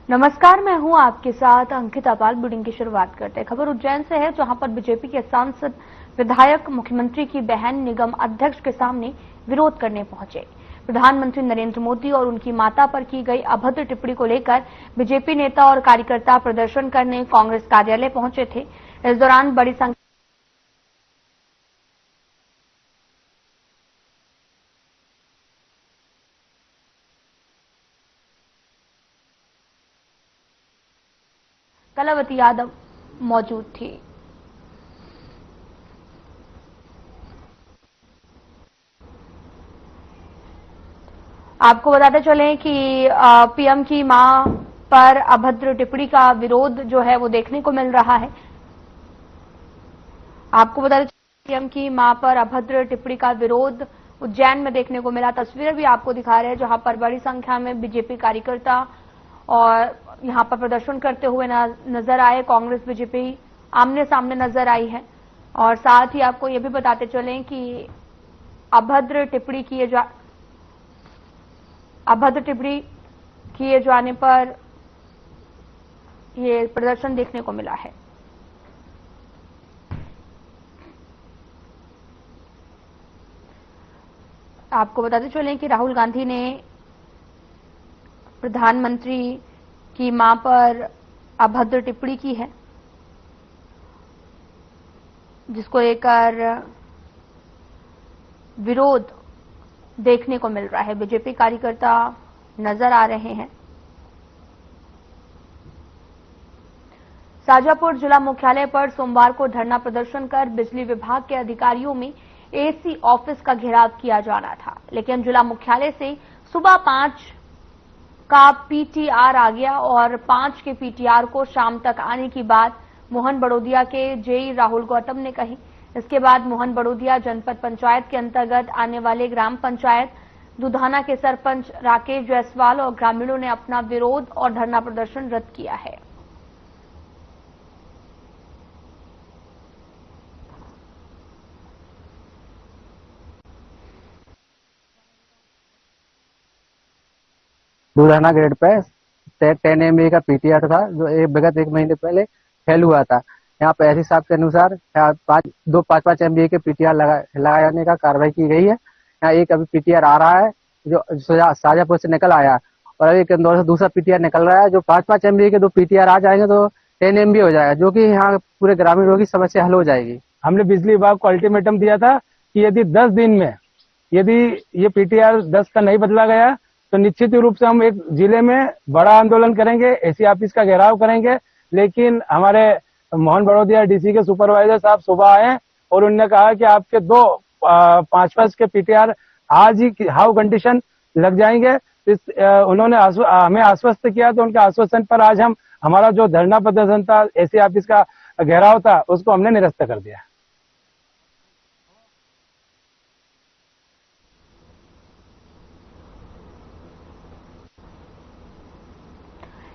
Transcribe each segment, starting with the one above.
नमस्कार, मैं हूं आपके साथ अंकिता पाल। बुलेटिन की शुरुआत करते हैं। खबर उज्जैन से है, जहां पर बीजेपी के सांसद विधायक मुख्यमंत्री की बहन निगम अध्यक्ष के सामने विरोध करने पहुंचे। प्रधानमंत्री नरेंद्र मोदी और उनकी माता पर की गई अभद्र टिप्पणी को लेकर बीजेपी नेता और कार्यकर्ता प्रदर्शन करने कांग्रेस कार्यालय पहुंचे थे। इस दौरान बड़ी संख्या कलावती यादव मौजूद थी। आपको बताते चलें कि पीएम की मां पर अभद्र टिप्पणी का विरोध जो है वो देखने को मिल रहा है। आपको बताते चलें पीएम की मां पर अभद्र टिप्पणी का विरोध उज्जैन में देखने को मिला। तस्वीरें भी आपको दिखा रहे हैं, जहां पर बड़ी संख्या में बीजेपी कार्यकर्ता और यहां पर प्रदर्शन करते हुए नजर आए। कांग्रेस बीजेपी आमने सामने नजर आई है। और साथ ही आपको यह भी बताते चलें कि अभद्र टिप्पणी किए जाने पर यह प्रदर्शन देखने को मिला है। आपको बताते चलें कि राहुल गांधी ने प्रधानमंत्री की मां पर अभद्र टिप्पणी की है, जिसको लेकर विरोध देखने को मिल रहा है। बीजेपी कार्यकर्ता नजर आ रहे हैं। शाजापुर जिला मुख्यालय पर सोमवार को धरना प्रदर्शन कर बिजली विभाग के अधिकारियों में एसी ऑफिस का घेराव किया जाना था, लेकिन जिला मुख्यालय से सुबह 5 का पीटीआर आ गया और 5 के पीटीआर को शाम तक आने की बात मोहन बड़ोदिया के जेई राहुल गौतम ने कही। इसके बाद मोहन बड़ोदिया जनपद पंचायत के अंतर्गत आने वाले ग्राम पंचायत दुधाना के सरपंच राकेश जायसवाल और ग्रामीणों ने अपना विरोध और धरना प्रदर्शन रद्द किया है। दुधाना ग्रेड पे 10 MVA का पीटीआर था, जो विगत 1 महीने पहले फेल हुआ था। यहाँ पे एसडी साहब के अनुसार 5 MVA के पीटीआर लगाने का कार्रवाई की गई है। यहाँ एक अभी पीटीआर आ रहा है जो शाजापुर से निकल आया, और अभी इंदौर से दूसरा पीटीआर निकल रहा है। जो 5 MVA के 2 पीटीआर आ जाएंगे तो 10 MVA हो जाएगा, जो कि यहाँ पूरे ग्रामीणों की समस्या हल हो जाएगी। हमने बिजली विभाग को अल्टीमेटम दिया था कि यदि 10 दिन में यदि ये पीटीआर 10 का नहीं बदला गया तो निश्चित रूप से हम एक जिले में बड़ा आंदोलन करेंगे, एसी ऑफिस का घेराव करेंगे। लेकिन हमारे मोहन बड़ोदिया डीसी के सुपरवाइजर साहब सुबह आए और उन्होंने कहा कि आपके 2 5 के पीटीआर आज ही हाउ कंडीशन लग जाएंगे। उन्होंने हमें आश्वस्त किया, तो उनके आश्वासन पर आज हम हमारा जो धरना प्रदर्शन था, एसी ऑफिस का घेराव था, उसको हमने निरस्त कर दिया।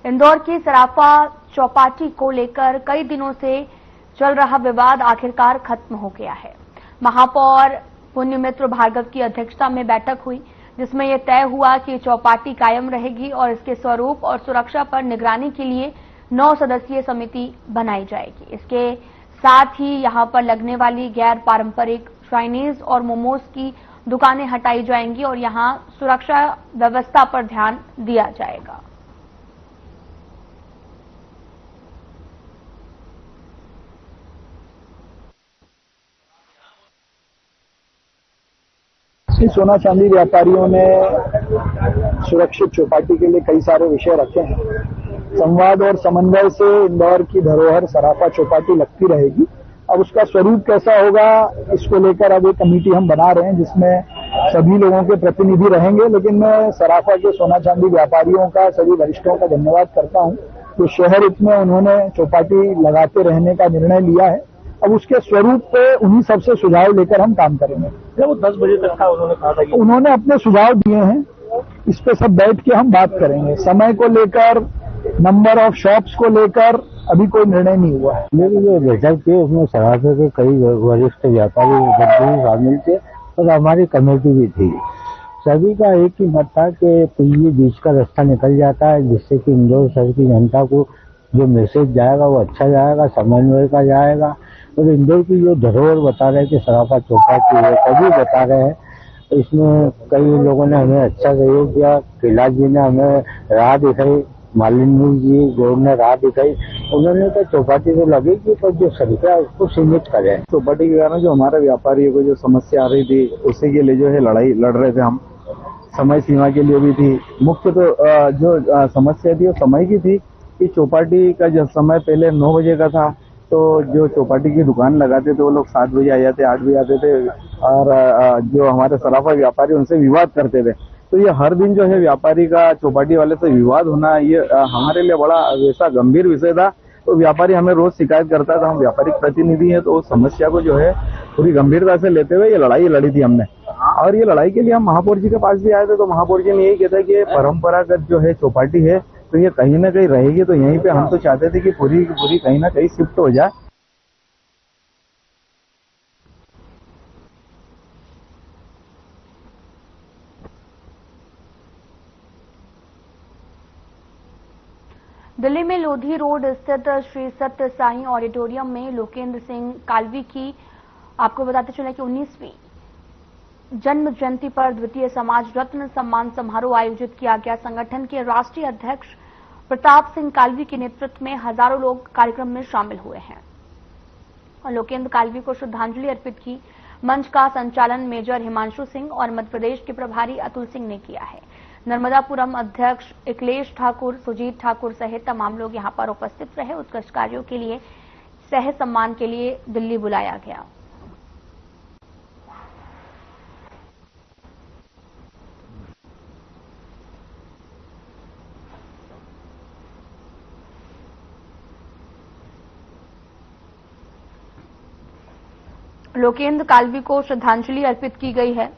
इंदौर की सराफा चौपाटी को लेकर कई दिनों से चल रहा विवाद आखिरकार खत्म हो गया है। महापौर पुण्यमित्र भार्गव की अध्यक्षता में बैठक हुई, जिसमें यह तय हुआ कि चौपाटी कायम रहेगी और इसके स्वरूप और सुरक्षा पर निगरानी के लिए 9 सदस्यीय समिति बनाई जाएगी। इसके साथ ही यहां पर लगने वाली गैर पारंपरिक चाइनीज और मोमोज की दुकानें हटाई जाएंगी और यहां सुरक्षा व्यवस्था पर ध्यान दिया जाएगा। सोना चांदी व्यापारियों ने सुरक्षित चौपाटी के लिए कई सारे विषय रखे हैं। संवाद और समन्वय से इंदौर की धरोहर सराफा चौपाटी लगती रहेगी। अब उसका स्वरूप कैसा होगा, इसको लेकर अब एक कमेटी हम बना रहे हैं, जिसमें सभी लोगों के प्रतिनिधि रहेंगे। लेकिन मैं सराफा के सोना चांदी व्यापारियों का, सभी वरिष्ठों का धन्यवाद करता हूं कि शहर हित में उन्होंने चौपाटी लगाते रहने का निर्णय लिया है। अब उसके स्वरूप पे उन्हीं सबसे सुझाव लेकर हम काम करेंगे। वो 10 बजे तक था, उन्होंने कहा था कि उन्होंने अपने सुझाव दिए हैं, इस पे सब बैठ के हम बात करेंगे। समय को लेकर, नंबर ऑफ शॉप्स को लेकर अभी कोई निर्णय नहीं हुआ है। मेरी जो बैठक थी उसमें सराफा के कई वरिष्ठ व्यापारी शामिल थे और हमारी कमेटी भी थी। सभी का एक ही मत था कि ये बीच का रास्ता निकल जाता है, जिससे कि इंदौर शहर की जनता को जो मैसेज जाएगा वो अच्छा जाएगा, समन्वय का जाएगा। और इंदौर की जो धरोहर बता रहे थे सराफा चौपाटी है, सभी बता रहे हैं। इसमें कई लोगों ने हमें अच्छा सहयोग किया। कैलाश जी ने हमें राह दिखाई, मालिनी जी गौर ने राह दिखाई। उन्होंने तो चौपाटी को लगे कि पर जो संख्या उसको सीमित करें। चौपाटी के कारण जो हमारे व्यापारियों को जो समस्या आ रही थी उसी के लिए जो है लड़ाई लड़ रहे थे हम। समय सीमा के लिए भी थी। मुख्य तो जो समस्या थी वो समय की थी कि चौपाटी का जब समय पहले 9 बजे का था, तो जो चौपाटी की दुकान लगाते थे वो लोग 7 बजे आ जाते, 8 बजे आते थे, और जो हमारे सराफा व्यापारी उनसे विवाद करते थे। तो ये हर दिन जो है व्यापारी का चौपाटी वाले से विवाद होना, ये हमारे लिए बड़ा वैसा गंभीर विषय था। तो व्यापारी हमें रोज शिकायत करता था, हम व्यापारिक प्रतिनिधि हैं, तो उस समस्या को जो है पूरी गंभीरता से लेते हुए ये लड़ाई लड़ी थी हमने। और ये लड़ाई के लिए हम महापौर जी के पास भी आए थे, तो महापौर जी ने यही कहता है कि परंपरागत जो है चौपाटी है तो ये कहीं ना कहीं रहेगी। तो यहीं पे हम तो चाहते थे कि पूरी कहीं ना कहीं शिफ्ट हो जाए। दिल्ली में लोधी रोड स्थित श्री सत्य साई ऑडिटोरियम में लोकेंद्र सिंह कालवी की आपको बताते चले कि 19वीं जन्म जयंती पर द्वितीय समाज रत्न सम्मान समारोह आयोजित किया गया। संगठन के राष्ट्रीय अध्यक्ष प्रताप सिंह कालवी के नेतृत्व में हजारों लोग कार्यक्रम में शामिल हुए हैं और लोकेंद्र कालवी को श्रद्धांजलि अर्पित की। मंच का संचालन मेजर हिमांशु सिंह और मध्य प्रदेश के प्रभारी अतुल सिंह ने किया है। नर्मदापुरम अध्यक्ष अखिलेश ठाकुर, सुजीत ठाकुर सहित तमाम लोग यहां पर उपस्थित रहे। उत्कृष्ट कार्यों के लिए सह सम्मान के लिए दिल्ली बुलाया गया। लोकेंद्र कालवी को श्रद्धांजलि अर्पित की गई है।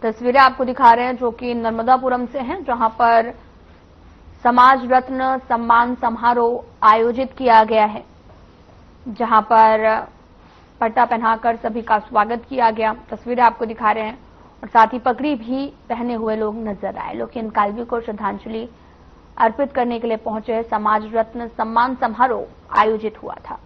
तस्वीरें आपको दिखा रहे हैं जो कि नर्मदापुरम से हैं, जहां पर समाज रत्न सम्मान समारोह आयोजित किया गया है, जहां पर पट्टा पहनाकर सभी का स्वागत किया गया। तस्वीरें आपको दिखा रहे हैं और साथ ही पगड़ी भी पहने हुए लोग नजर आए। लोकेंद्र कालवी को श्रद्धांजलि अर्पित करने के लिए पहुंचे समाज रत्न सम्मान समारोह आयोजित हुआ था।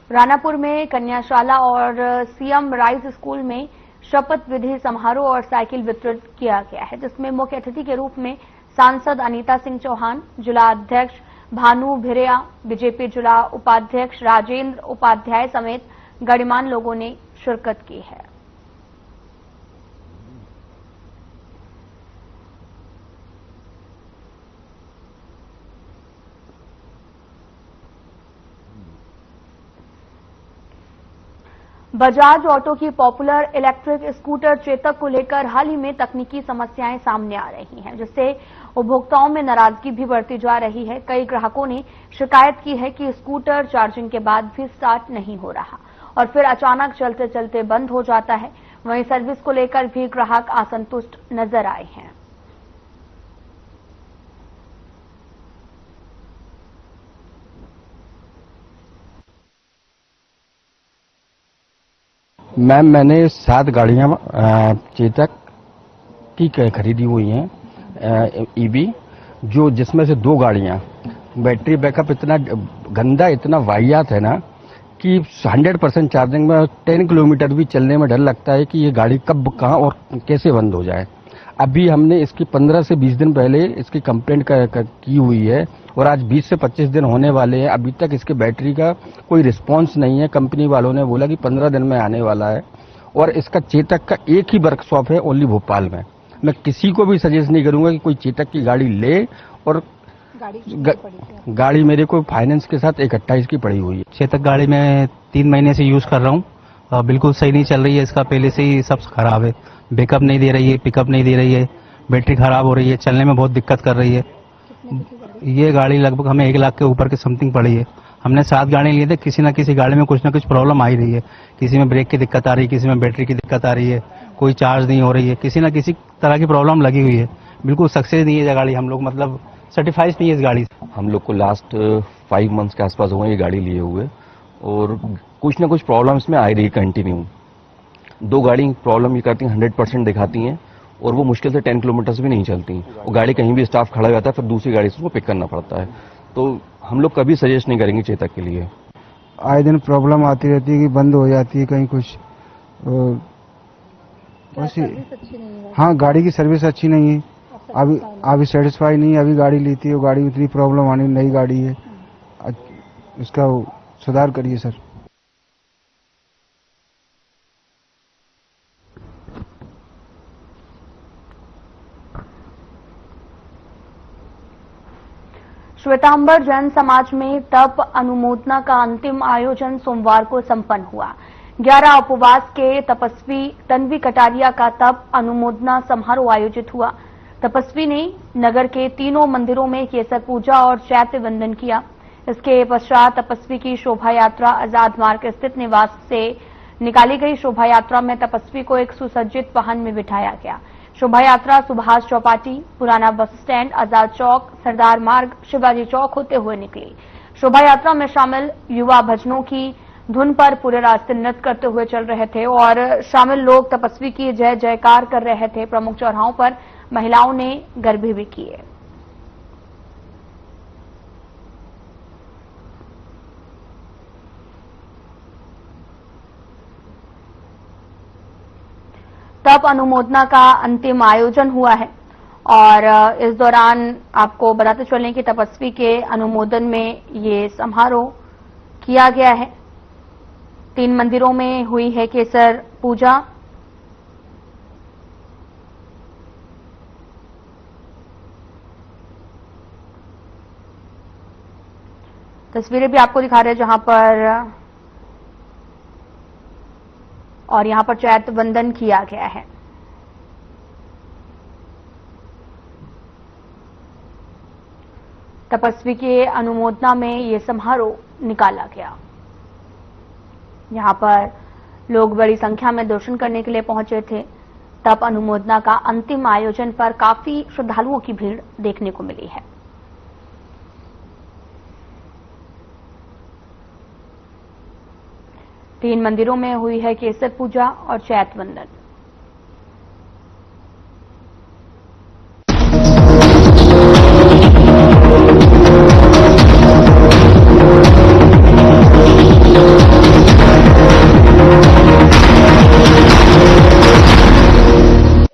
रानापुर में कन्याशाला और सीएम राइज स्कूल में शपथ विधि समारोह और साइकिल वितरित किया गया है, जिसमें मुख्य अतिथि के रूप में सांसद अनीता सिंह चौहान, जिला अध्यक्ष भानु भिरिया, बीजेपी जिला उपाध्यक्ष राजेंद्र उपाध्याय समेत गणमान्य लोगों ने शिरकत की है। बजाज ऑटो की पॉपुलर इलेक्ट्रिक स्कूटर चेतक को लेकर हाल ही में तकनीकी समस्याएं सामने आ रही हैं, जिससे उपभोक्ताओं में नाराजगी भी बढ़ती जा रही है। कई ग्राहकों ने शिकायत की है कि स्कूटर चार्जिंग के बाद भी स्टार्ट नहीं हो रहा और फिर अचानक चलते चलते बंद हो जाता है। वहीं सर्विस को लेकर भी ग्राहक असंतुष्ट नजर आए हैं। मैम, मैंने 7 गाड़ियां चेतक की खरीदी हुई हैं ईवी, जो जिसमें से 2 गाड़ियां बैटरी बैकअप इतना गंदा, इतना वाहियात है ना कि 100% चार्जिंग में 10 किलोमीटर भी चलने में डर लगता है कि ये गाड़ी कब, कहां और कैसे बंद हो जाए। अभी हमने इसकी 15 से 20 दिन पहले इसकी कंप्लेंट की हुई है और आज 20 से 25 दिन होने वाले हैं। अभी तक इसके बैटरी का कोई रिस्पांस नहीं है। कंपनी वालों ने बोला कि 15 दिन में आने वाला है और इसका चेतक का एक ही वर्कशॉप है ओनली भोपाल में। मैं किसी को भी सजेस्ट नहीं करूंगा कि कोई चेतक की गाड़ी ले। और गाड़ी मेरे को फाइनेंस के साथ 128 की पड़ी हुई है। चेतक गाड़ी में 3 महीने से यूज कर रहा हूँ, बिल्कुल सही नहीं चल रही है। इसका पहले से ही सब खराब है, बैकअप नहीं दे रही है, पिकअप नहीं दे रही है, बैटरी खराब हो रही है, चलने में बहुत दिक्कत कर रही है। ये गाड़ी लगभग हमें 1 लाख के ऊपर की समथिंग पड़ी है। हमने 7 गाड़ी लिए थे, किसी न किसी गाड़ी में कुछ ना कुछ प्रॉब्लम आ ही रही है। किसी में ब्रेक की दिक्कत आ रही है, किसी में बैटरी की दिक्कत आ रही है, कोई चार्ज नहीं हो रही है, किसी न किसी तरह की प्रॉब्लम लगी हुई है। बिल्कुल सक्सेस नहीं है ये गाड़ी। हम लोग मतलब सर्टिफाइड नहीं है इस गाड़ी से। हम लोग को लास्ट 5 मंथ्स के आसपास हो गए ये गाड़ी लिए हुए, और कुछ ना कुछ प्रॉब्लम इसमें आ रही है कंटिन्यू। 2 गाड़ी प्रॉब्लम ये करती हैं, 100% दिखाती हैं, और वो मुश्किल से 10 किलोमीटर भी नहीं चलती। वो गाड़ी कहीं भी स्टाफ खड़ा हो जाता है, फिर दूसरी गाड़ी से उसको पिक करना पड़ता है। तो हम लोग कभी सजेस्ट नहीं करेंगे चेतक के लिए। आए दिन प्रॉब्लम आती रहती है कि बंद हो जाती है कहीं कुछ। हाँ, गाड़ी की सर्विस अच्छी नहीं है। अभी सेटिस्फाई नहीं है, अभी गाड़ी ली थी, वो गाड़ी उतनी प्रॉब्लम आनी, नई गाड़ी है, इसका सुधार करिए सर। श्वेतांबर जैन समाज में तप अनुमोदना का अंतिम आयोजन सोमवार को संपन्न हुआ। 11 उपवास के तपस्वी तन्वी कटारिया का तप अनुमोदना समारोह आयोजित हुआ। तपस्वी ने नगर के तीनों मंदिरों में केसर पूजा और चैत्य वंदन किया। इसके पश्चात तपस्वी की शोभा यात्रा आजाद मार्ग स्थित निवास से निकाली गई। शोभा यात्रा में तपस्वी को एक सुसज्जित वाहन में बिठाया गया। शोभा यात्रा सुभाष चौपाटी, पुराना बस स्टैंड, आजाद चौक, सरदार मार्ग, शिवाजी चौक होते हुए निकली। शोभा यात्रा में शामिल युवा भजनों की धुन पर पूरे रास्ते नृत्य करते हुए चल रहे थे और शामिल लोग तपस्वी की जय जयकार कर रहे थे। प्रमुख चौराहों पर महिलाओं ने गरबे भी किए। तप अनुमोदना का अंतिम आयोजन हुआ है और इस दौरान आपको बताते चलें कि तपस्वी के अनुमोदन में ये समारोह किया गया है। 3 मंदिरों में हुई है केसर पूजा। तस्वीरें भी आपको दिखा रहे हैं जहां पर, और यहां पर चैत्य वंदन किया गया है। तपस्वी के अनुमोदना में ये समारोह निकाला गया। यहां पर लोग बड़ी संख्या में दर्शन करने के लिए पहुंचे थे। तप अनुमोदना का अंतिम आयोजन पर काफी श्रद्धालुओं की भीड़ देखने को मिली है। तीन मंदिरों में हुई है केसर पूजा और चैत्य वंदन।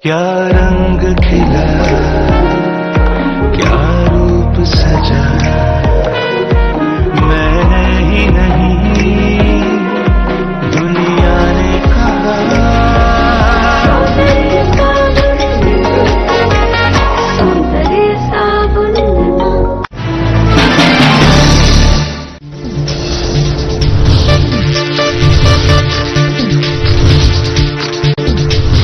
क्या रंग खिला, क्या रूप सजा, मैंने ही नहीं दुनिया ने कहा।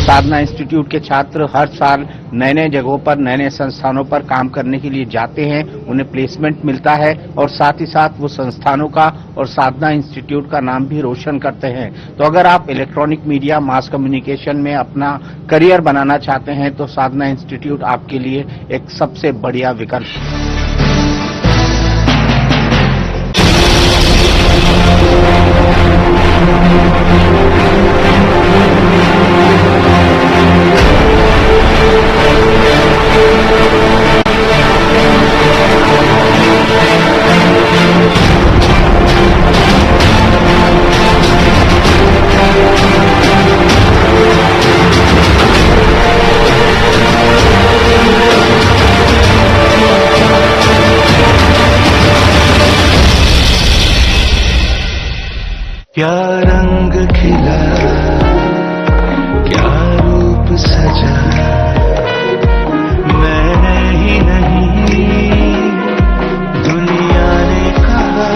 साधना इंस्टीट्यूट के छात्र हर साल नए नए जगहों पर, नए नए संस्थानों पर काम करने के लिए जाते हैं। उन्हें प्लेसमेंट मिलता है और साथ ही साथ वो संस्थानों का और साधना इंस्टीट्यूट का नाम भी रोशन करते हैं। तो अगर आप इलेक्ट्रॉनिक मीडिया, मास कम्युनिकेशन में अपना करियर बनाना चाहते हैं तो साधना इंस्टीट्यूट आपके लिए एक सबसे बढ़िया विकल्प है। क्या रंग खिला, क्या रूप सजा, मैंने ही नहीं दुनिया ने कहा।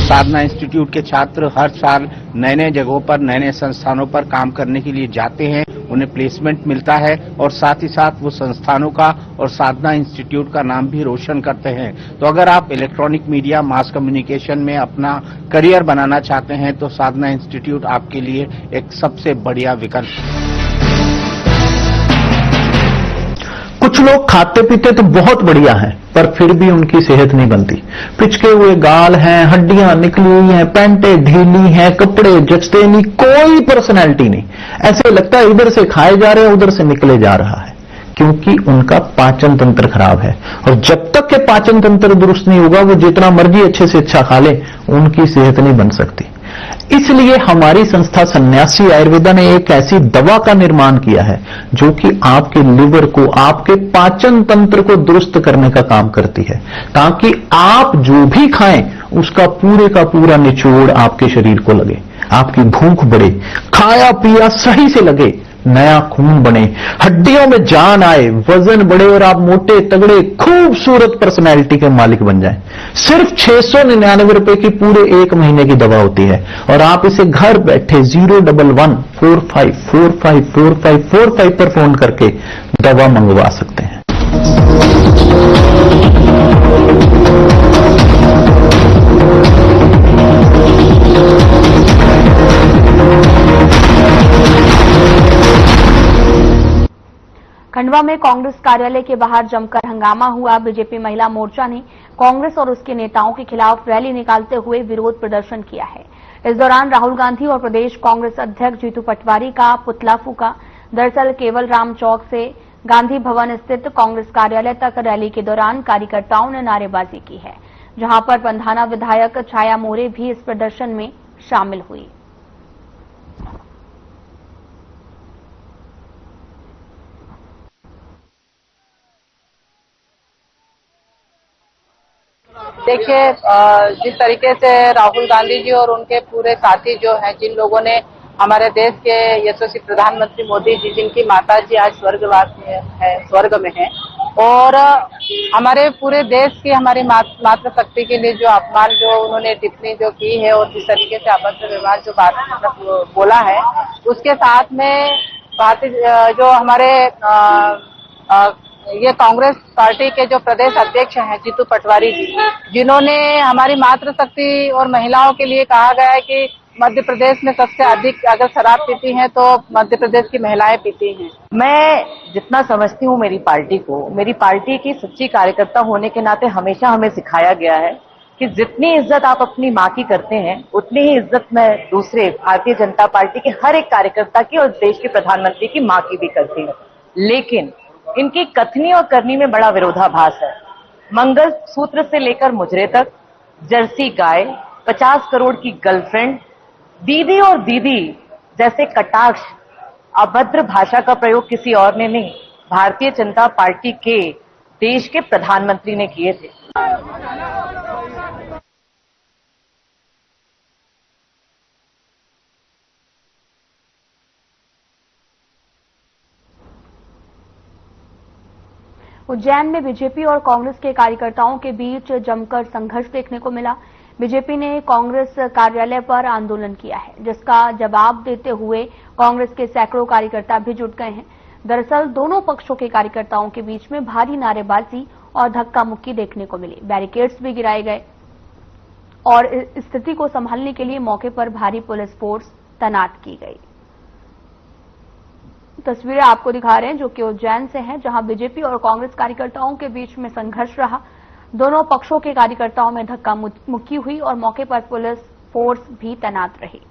साधना इंस्टीट्यूट के छात्र हर साल नए नए जगहों पर, नए नए संस्थानों पर काम करने के लिए जाते हैं। उन्हें प्लेसमेंट मिलता है और साथ ही साथ वो संस्थानों का और साधना इंस्टीट्यूट का नाम भी रोशन करते हैं। तो अगर आप इलेक्ट्रॉनिक मीडिया, मास कम्युनिकेशन में अपना करियर बनाना चाहते हैं तो साधना इंस्टीट्यूट आपके लिए एक सबसे बढ़िया विकल्प है। कुछ लोग खाते पीते तो बहुत बढ़िया हैं, पर फिर भी उनकी सेहत नहीं बनती। पिचके हुए गाल हैं, हड्डियां निकली हुई हैं, पैंटें ढीली हैं, कपड़े जचते नहीं, कोई पर्सनैलिटी नहीं। ऐसे लगता है इधर से खाए जा रहे हैं, उधर से निकले जा रहा है, क्योंकि उनका पाचन तंत्र खराब है। और जब तक के पाचन तंत्र दुरुस्त नहीं होगा, वो जितना मर्जी अच्छे से अच्छा खा ले, उनकी सेहत नहीं बन सकती। इसलिए हमारी संस्था सन्यासी आयुर्वेदा ने एक ऐसी दवा का निर्माण किया है जो कि आपके लिवर को, आपके पाचन तंत्र को दुरुस्त करने का काम करती है, ताकि आप जो भी खाएं उसका पूरे का पूरा निचोड़ आपके शरीर को लगे, आपकी भूख बढ़े, खाया पिया सही से लगे, नया खून बने, हड्डियों में जान आए, वजन बढ़े और आप मोटे तगड़े खूबसूरत पर्सनैलिटी के मालिक बन जाएं। सिर्फ 699 रुपए की पूरे 1 महीने की दवा होती है और आप इसे घर बैठे 01145454545 पर फोन करके दवा मंगवा सकते हैं। खंडवा में कांग्रेस कार्यालय के बाहर जमकर हंगामा हुआ। बीजेपी महिला मोर्चा ने कांग्रेस और उसके नेताओं के खिलाफ रैली निकालते हुए विरोध प्रदर्शन किया है। इस दौरान राहुल गांधी और प्रदेश कांग्रेस अध्यक्ष जीतू पटवारी का पुतला फूका। दरअसल केवल राम चौक से गांधी भवन स्थित कांग्रेस कार्यालय तक रैली के दौरान कार्यकर्ताओं ने नारेबाजी की है, जहां पर पंधाना विधायक छाया मोरे भी इस प्रदर्शन में शामिल हुई। देखिए, जिस तरीके से राहुल गांधी जी और उनके पूरे साथी जो हैं, जिन लोगों ने हमारे देश के यशस्वी प्रधानमंत्री मोदी जी, जिनकी माता जी आज स्वर्गवास में है, स्वर्ग में है, और हमारे पूरे देश की हमारी मातृशक्ति के लिए जो अपमान, जो उन्होंने टिप्पणी जो की है और जिस तरीके से अभद्र व्यवहार जो बात मतलब बोला है, उसके साथ में भारतीय जो हमारे ये कांग्रेस पार्टी के जो प्रदेश अध्यक्ष हैं जीतू पटवारी जी, जिन्होंने हमारी मातृशक्ति और महिलाओं के लिए कहा गया है कि मध्य प्रदेश में सबसे अधिक अगर शराब पीती हैं तो मध्य प्रदेश की महिलाएं पीती हैं। मैं जितना समझती हूँ मेरी पार्टी को, मेरी पार्टी की सच्ची कार्यकर्ता होने के नाते हमेशा हमें सिखाया गया है कि जितनी इज्जत आप अपनी माँ की करते हैं, उतनी ही इज्जत मैं दूसरे भारतीय जनता पार्टी के हर एक कार्यकर्ता की और देश के प्रधानमंत्री की माँ की भी करती हूँ। लेकिन इनकी कथनी और करनी में बड़ा विरोधाभास है। मंगल सूत्र से लेकर मुजरे तक, जर्सी गाय, 50 करोड़ की गर्लफ्रेंड, दीदी और दीदी जैसे कटाक्ष, अभद्र भाषा का प्रयोग किसी और ने नहीं, भारतीय जनता पार्टी के देश के प्रधानमंत्री ने किए थे। उज्जैन में बीजेपी और कांग्रेस के कार्यकर्ताओं के बीच जमकर संघर्ष देखने को मिला। बीजेपी ने कांग्रेस कार्यालय पर आंदोलन किया है, जिसका जवाब देते हुए कांग्रेस के सैकड़ों कार्यकर्ता भी जुट गए हैं। दरअसल दोनों पक्षों के कार्यकर्ताओं के बीच में भारी नारेबाजी और धक्का मुक्की देखने को मिली। बैरिकेड्स भी गिराए गए और स्थिति को संभालने के लिए मौके पर भारी पुलिस फोर्स तैनात की गई। तस्वीरें आपको दिखा रहे हैं जो कि उज्जैन से हैं, जहां बीजेपी और कांग्रेस कार्यकर्ताओं के बीच में संघर्ष रहा। दोनों पक्षों के कार्यकर्ताओं में धक्का मुक्की हुई और मौके पर पुलिस फोर्स भी तैनात रही।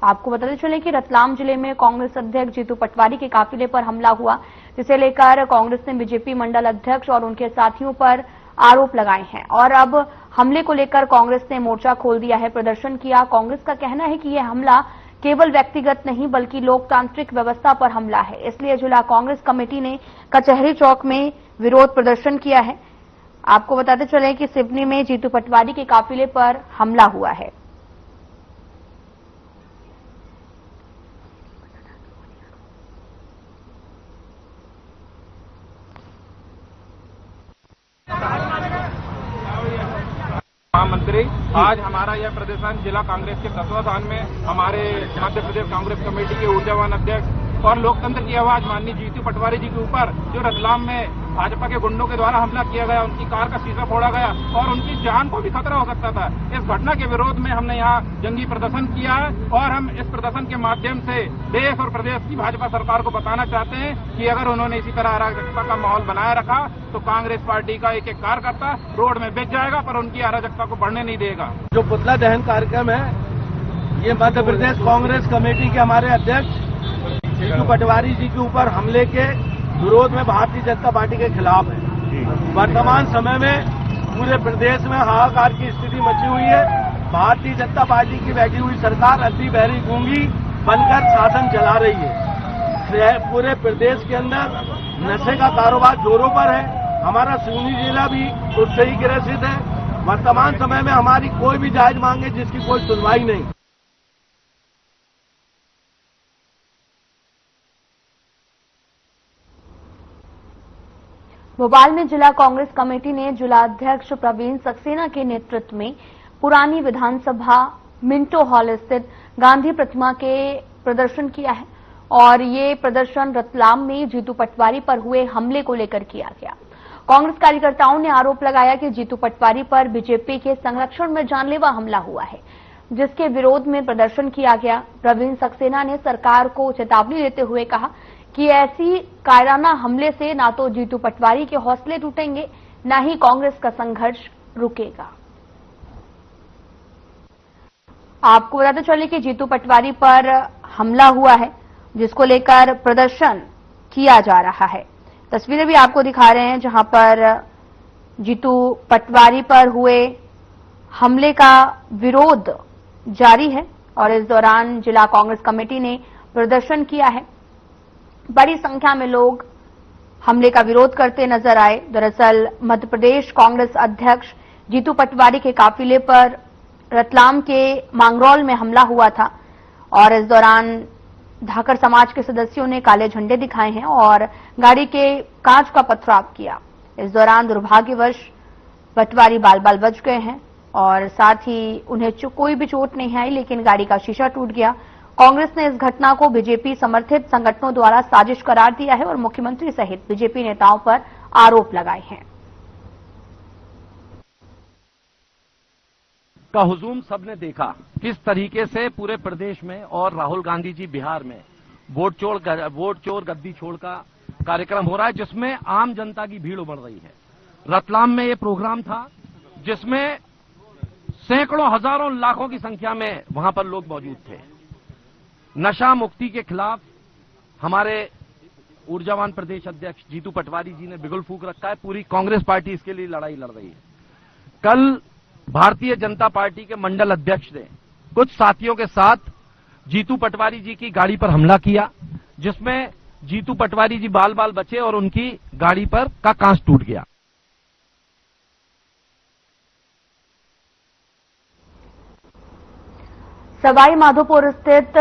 आपको बताते चले कि रतलाम जिले में कांग्रेस अध्यक्ष जीतू पटवारी के काफिले पर हमला हुआ, जिसे लेकर कांग्रेस ने बीजेपी मंडल अध्यक्ष और उनके साथियों पर आरोप लगाए हैं और अब हमले को लेकर कांग्रेस ने मोर्चा खोल दिया है, प्रदर्शन किया। कांग्रेस का कहना है कि यह हमला केवल व्यक्तिगत नहीं बल्कि लोकतांत्रिक व्यवस्था पर हमला है, इसलिए जिला कांग्रेस कमेटी ने कचहरी चौक में विरोध प्रदर्शन किया है। आपको बताते चले कि सिवनी में जीतू पटवारी के काफिले पर हमला हुआ है। मंत्री, आज हमारा यह प्रदर्शन जिला कांग्रेस के तत्वाधान में हमारे मध्य प्रदेश कांग्रेस कमेटी के ऊर्जावान अध्यक्ष और लोकतंत्र की आवाज माननीय जीतू पटवारी जी के ऊपर जो रतलाम में भाजपा के गुंडों के द्वारा हमला किया गया, उनकी कार का शीशा फोड़ा गया और उनकी जान को भी खतरा हो सकता था। इस घटना के विरोध में हमने यहाँ जंगी प्रदर्शन किया है और हम इस प्रदर्शन के माध्यम से देश और प्रदेश की भाजपा सरकार को बताना चाहते हैं कि अगर उन्होंने इसी तरह अराजकता का माहौल बनाए रखा तो कांग्रेस पार्टी का एक एक कार्यकर्ता रोड में बिक जाएगा, पर उनकी अराजकता को बढ़ने नहीं देगा। जो पुतला दहन कार्यक्रम है, ये मध्य प्रदेश कांग्रेस कमेटी के हमारे अध्यक्ष जीतू पटवारी जी के ऊपर हमले के विरोध में भारतीय जनता पार्टी के खिलाफ है। वर्तमान समय में पूरे प्रदेश में हाहाकार की स्थिति मची हुई है। भारतीय जनता पार्टी की बैठी हुई सरकार अंधी बहरी गूंगी बनकर शासन चला रही है। पूरे प्रदेश के अंदर नशे का कारोबार जोरों पर है। हमारा सिवनी जिला भी उससे ही ग्रसित है। वर्तमान समय में हमारी कोई भी जायज मांग है जिसकी कोई सुनवाई नहीं। भोपाल में जिला कांग्रेस कमेटी ने जिलाध्यक्ष प्रवीण सक्सेना के नेतृत्व में पुरानी विधानसभा मिंटो हॉल स्थित गांधी प्रतिमा के प्रदर्शन किया है और ये प्रदर्शन रतलाम में जीतू पटवारी पर हुए हमले को लेकर किया गया। कांग्रेस कार्यकर्ताओं ने आरोप लगाया कि जीतू पटवारी पर बीजेपी के संरक्षण में जानलेवा हमला हुआ है, जिसके विरोध में प्रदर्शन किया गया। प्रवीण सक्सेना ने सरकार को चेतावनी देते हुए कहा कि ऐसी कायराना हमले से ना तो जीतू पटवारी के हौसले टूटेंगे, न ही कांग्रेस का संघर्ष रुकेगा। आपको बताते चले कि जीतू पटवारी पर हमला हुआ है, जिसको लेकर प्रदर्शन किया जा रहा है। तस्वीरें भी आपको दिखा रहे हैं जहां पर जीतू पटवारी पर हुए हमले का विरोध जारी है और इस दौरान जिला कांग्रेस कमेटी ने प्रदर्शन किया है। बड़ी संख्या में लोग हमले का विरोध करते नजर आए। दरअसल मध्य प्रदेश कांग्रेस अध्यक्ष जीतू पटवारी के काफिले पर रतलाम के मांगरौल में हमला हुआ था और इस दौरान धाकर समाज के सदस्यों ने काले झंडे दिखाए हैं और गाड़ी के कांच का पथराव किया। इस दौरान दुर्भाग्यवश पटवारी बाल बाल बच गए हैं और साथ ही उन्हें कोई भी चोट नहीं आई, लेकिन गाड़ी का शीशा टूट गया। कांग्रेस ने इस घटना को बीजेपी समर्थित संगठनों द्वारा साजिश करार दिया है और मुख्यमंत्री सहित बीजेपी नेताओं पर आरोप लगाए हैं। का हुजूम सबने देखा किस तरीके से पूरे प्रदेश में और राहुल गांधी जी बिहार में वोट चोर गद्दी छोड़ का कार्यक्रम हो रहा है, जिसमें आम जनता की भीड़ उमड़ रही है। रतलाम में ये प्रोग्राम था जिसमें सैकड़ों हजारों लाखों की संख्या में वहां पर लोग मौजूद थे। नशा मुक्ति के खिलाफ हमारे ऊर्जावान प्रदेश अध्यक्ष जीतू पटवारी जी ने बिगुल फूंक रखा है। पूरी कांग्रेस पार्टी इसके लिए लड़ाई लड़ रही है। कल भारतीय जनता पार्टी के मंडल अध्यक्ष ने कुछ साथियों के साथ जीतू पटवारी जी की गाड़ी पर हमला किया, जिसमें जीतू पटवारी जी बाल बाल बचे और उनकी गाड़ी पर का कांच टूट गया। सवाई माधोपुर स्थित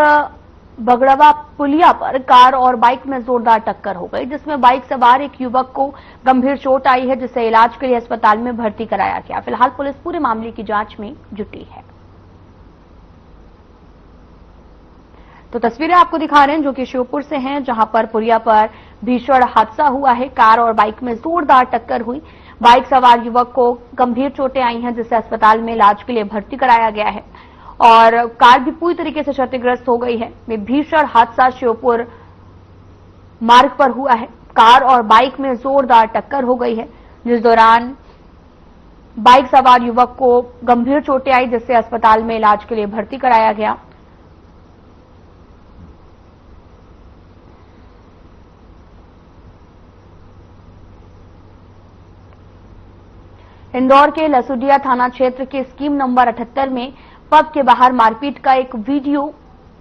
बगड़वा पुलिया पर कार और बाइक में जोरदार टक्कर हो गई, जिसमें बाइक सवार एक युवक को गंभीर चोट आई है, जिसे इलाज के लिए अस्पताल में भर्ती कराया गया। फिलहाल पुलिस पूरे मामले की जांच में जुटी है। तो तस्वीरें आपको दिखा रहे हैं जो कि श्योपुर से हैं, जहां पर पुलिया पर भीषण हादसा हुआ है। कार और बाइक में जोरदार टक्कर हुई। बाइक सवार युवक को गंभीर चोटें आई हैं, जिसे अस्पताल में इलाज के लिए भर्ती कराया गया है और कार भी पूरी तरीके से क्षतिग्रस्त हो गई है। ये भीषण हादसा श्योपुर मार्ग पर हुआ है। कार और बाइक में जोरदार टक्कर हो गई है, जिस दौरान बाइक सवार युवक को गंभीर चोटें आई, जिससे अस्पताल में इलाज के लिए भर्ती कराया गया। इंदौर के लसुडिया थाना क्षेत्र के स्कीम नंबर 78 में पब के बाहर मारपीट का एक वीडियो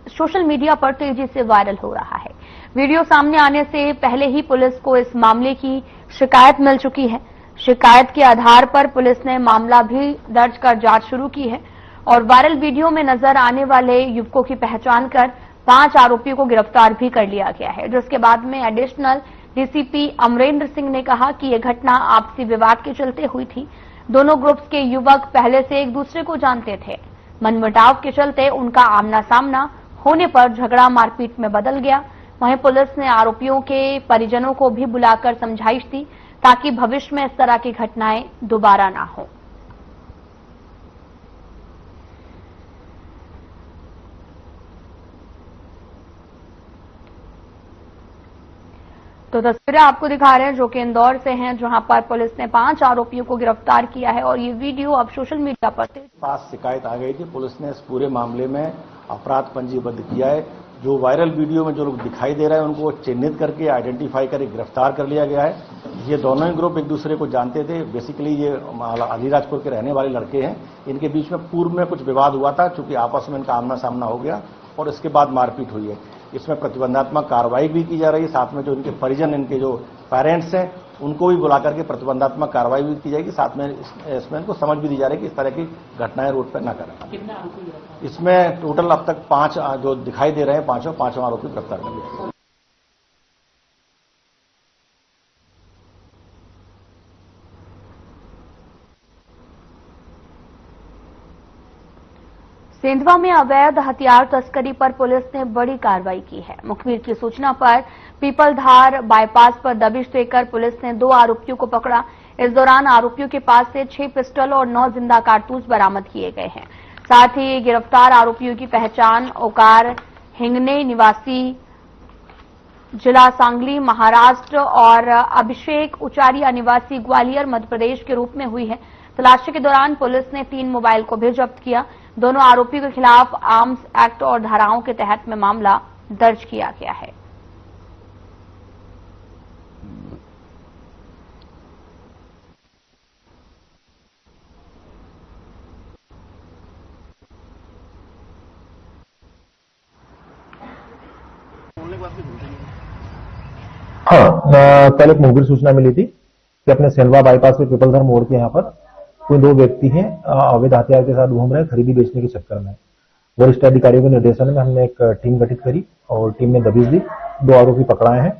सोशल मीडिया पर तेजी से वायरल हो रहा है। वीडियो सामने आने से पहले ही पुलिस को इस मामले की शिकायत मिल चुकी है। शिकायत के आधार पर पुलिस ने मामला भी दर्ज कर जांच शुरू की है और वायरल वीडियो में नजर आने वाले युवकों की पहचान कर 5 आरोपियों को गिरफ्तार भी कर लिया गया है, जिसके बाद में एडिशनल डीसीपी अमरेंद्र सिंह ने कहा कि यह घटना आपसी विवाद के चलते हुई थी। दोनों ग्रुप्स के युवक पहले से एक दूसरे को जानते थे। मनमुटाव के चलते उनका आमना सामना होने पर झगड़ा मारपीट में बदल गया। वहीं पुलिस ने आरोपियों के परिजनों को भी बुलाकर समझाइश दी ताकि भविष्य में इस तरह की घटनाएं दोबारा ना हो। तो तस्वीरें आपको दिखा रहे हैं जो कि इंदौर से हैं, जहां पर पुलिस ने 5 आरोपियों को गिरफ्तार किया है और ये वीडियो अब सोशल मीडिया पर पास शिकायत आ गई थी। पुलिस ने इस पूरे मामले में अपराध पंजीबद्ध किया है। जो वायरल वीडियो में जो लोग दिखाई दे रहे हैं उनको चिन्हित करके आइडेंटिफाई करके गिरफ्तार कर लिया गया है। ये दोनों ही ग्रुप एक दूसरे को जानते थे। बेसिकली ये अलीराजपुर के रहने वाले लड़के हैं। इनके बीच में पूर्व में कुछ विवाद हुआ था, चूंकि आपस में इनका आमना सामना हो गया और इसके बाद मारपीट हुई है। इसमें प्रतिबंधात्मक कार्रवाई भी की जा रही है। साथ में जो इनके परिजन, इनके जो पेरेंट्स हैं, उनको भी बुला करके प्रतिबंधात्मक कार्रवाई भी की जाएगी। साथ में इसमें इनको समझ भी दी जा रही है कि इस तरह की घटनाएं रोड पर न करें। इसमें टोटल अब तक 5 जो दिखाई दे रहे हैं, पांचों आरोपी गिरफ्तार कर लिया। सेंधवा में अवैध हथियार तस्करी पर पुलिस ने बड़ी कार्रवाई की है। मुखबिर की सूचना पर पीपलधार बाईपास पर दबिश देकर पुलिस ने 2 आरोपियों को पकड़ा। इस दौरान आरोपियों के पास से 6 पिस्टल और 9 जिंदा कारतूस बरामद किए गए हैं। साथ ही गिरफ्तार आरोपियों की पहचान ओकार हिंगने निवासी जिला सांगली महाराष्ट्र और अभिषेक उचारिया निवासी ग्वालियर मध्य प्रदेश के रूप में हुई है। तलाशी के दौरान पुलिस ने 3 मोबाइल को भी जब्त किया। दोनों आरोपियों के खिलाफ आर्म्स एक्ट और धाराओं के तहत में मामला दर्ज किया गया है। हाँ, कल एक मुखबिर सूचना मिली थी कि अपने सेंधवा बाईपास पे पीपलधर मोड़ के यहाँ पर कोई 2 व्यक्ति हैं अवैध हथियार के साथ घूम रहे हैं खरीदी बेचने के चक्कर में। वरिष्ठ अधिकारियों के निर्देशन में हमने एक टीम गठित करी और टीम ने दबिश दी। 2 आरोपी पकड़ाए हैं,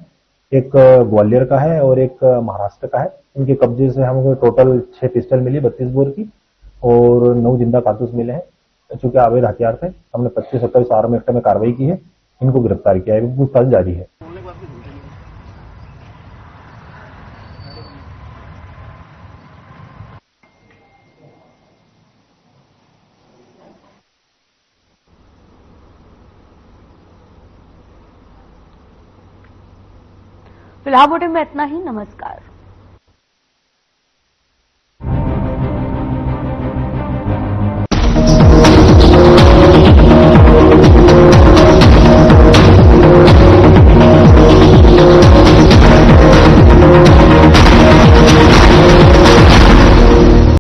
एक ग्वालियर का है और एक महाराष्ट्र का है। इनके कब्जे से हमको टोटल 6 पिस्टल मिली 32 बोर की और 9 जिंदा कारतूस मिले हैं। चूंकि अवैध हथियार थे, हमने 25-27 आर्म एक्ट में कार्रवाई की है। इनको गिरफ्तार किया है, पूछताछ जारी है। फिलहाल बुलेटिन में इतना ही। नमस्कार।